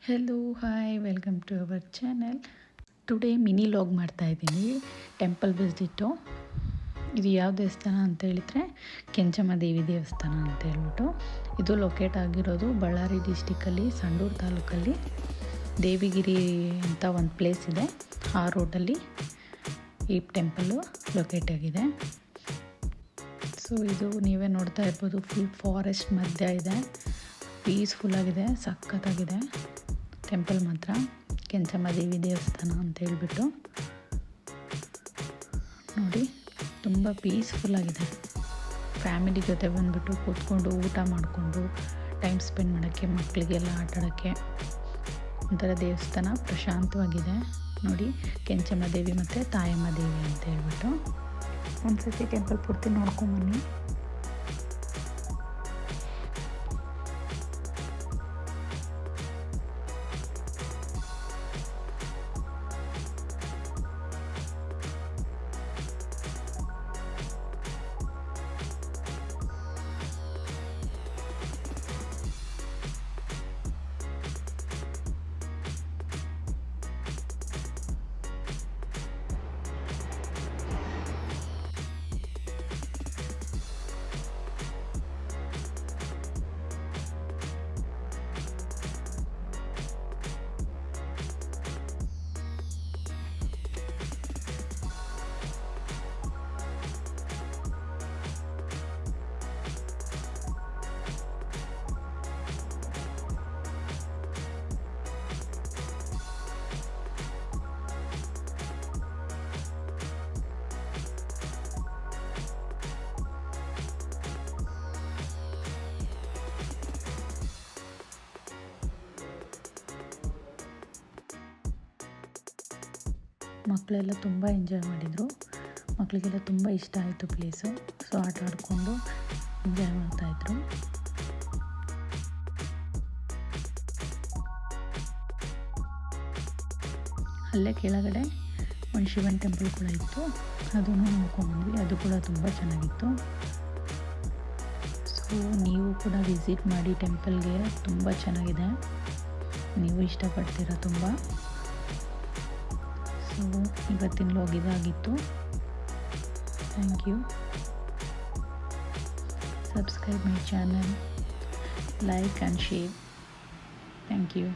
Hello hi welcome to our channel. Today mini vlog ಮಾಡ್ತಾಯಿದ್ದೀನಿ temple visit. ಇದು ಯಾವ ದೇವಸ್ಥಾನ ಅಂತ ಹೇಳಿದರೆ ಕೆಂಚಮ್ಮ ದೇವಿ ದೇವಸ್ಥಾನ ಅಂತ ಹೇಳ್ಬಿಟ್ಟು. ಇದು ಲೊಕೇಟ್ ಆಗಿರೋದು ಬಳ್ಳಾರಿ ಡಿಸ್ಟಿಕಲ್ಲಿ ಸಂಡೂರು ತಾಲೂಕಲ್ಲಿ ದೇವಿಗಿರಿ ಅಂತ ಒಂದು ಪ್ಲೇಸ್ ಇದೆ. ಆ ರೋಡಲ್ಲಿ ಈ ಟೆಂಪಲ್ಲು ಲೊಕೇಟ್ ಆಗಿದೆ. ಸೊ ಇದು ನೀವೇ ನೋಡ್ತಾ ಇರ್ಬೋದು, ಫುಲ್ ಫಾರೆಸ್ಟ್ ಮಧ್ಯ ಇದೆ. ಪೀಸ್ಫುಲ್ಲಾಗಿದೆ, ಸಖತ್ತಾಗಿದೆ ಟೆಂಪಲ್ ಮಾತ್ರ. ಕೆಂಚಮ್ಮ ದೇವಿ ದೇವಸ್ಥಾನ ಅಂತ ಹೇಳ್ಬಿಟ್ಟು ನೋಡಿ, ತುಂಬ ಪೀಸ್ಫುಲ್ಲಾಗಿದೆ. ಫ್ಯಾಮಿಲಿ ಜೊತೆ ಬಂದುಬಿಟ್ಟು ಕೂತ್ಕೊಂಡು ಊಟ ಮಾಡಿಕೊಂಡು ಟೈಮ್ ಸ್ಪೆಂಡ್ ಮಾಡೋಕ್ಕೆ, ಮಕ್ಕಳಿಗೆಲ್ಲ ಆಟಾಡೋಕ್ಕೆ ಒಂಥರ ದೇವಸ್ಥಾನ ಪ್ರಶಾಂತವಾಗಿದೆ. ನೋಡಿ, ಕೆಂಚಮ್ಮ ದೇವಿ ಮತ್ತು ತಾಯಮ್ಮ ದೇವಿ ಅಂತ ಹೇಳ್ಬಿಟ್ಟು ಒಂದು ಸತಿ ಟೆಂಪಲ್ ಪೂರ್ತಿ ನೋಡ್ಕೊಂಬನ್ನಿ. ಮಕ್ಕಳೆಲ್ಲ ತುಂಬ ಎಂಜಾಯ್ ಮಾಡಿದರು. ಮಕ್ಕಳಿಗೆಲ್ಲ ತುಂಬ ಇಷ್ಟ ಆಯಿತು ಪ್ಲೇಸು. ಸೊ ಆಟ ಆಡಿಕೊಂಡು ಎಂಜಾಯ್ ಮಾಡ್ತಾಯಿದ್ರು. ಅಲ್ಲೇ ಕೆಳಗಡೆ ಒಂದು ಶಿವನ್ ಟೆಂಪಲ್ ಕೂಡ ಇತ್ತು, ಅದನ್ನು ನೋಡ್ಕೊಂಡ್ಬಂದ್ವಿ. ಅದು ಕೂಡ ತುಂಬ ಚೆನ್ನಾಗಿತ್ತು. ಸೊ ನೀವು ಕೂಡ ವಿಸಿಟ್ ಮಾಡಿ ಟೆಂಪಲ್ಗೆ, ತುಂಬ ಚೆನ್ನಾಗಿದೆ. ನೀವು ಇಷ್ಟಪಡ್ತೀರಾ ತುಂಬ. ಸೊ ಇವತ್ತಿನ ವ್ಲಾಗ್ ಇದಾಗಿತ್ತು. Thank you. Subscribe my channel, like and share. Thank you.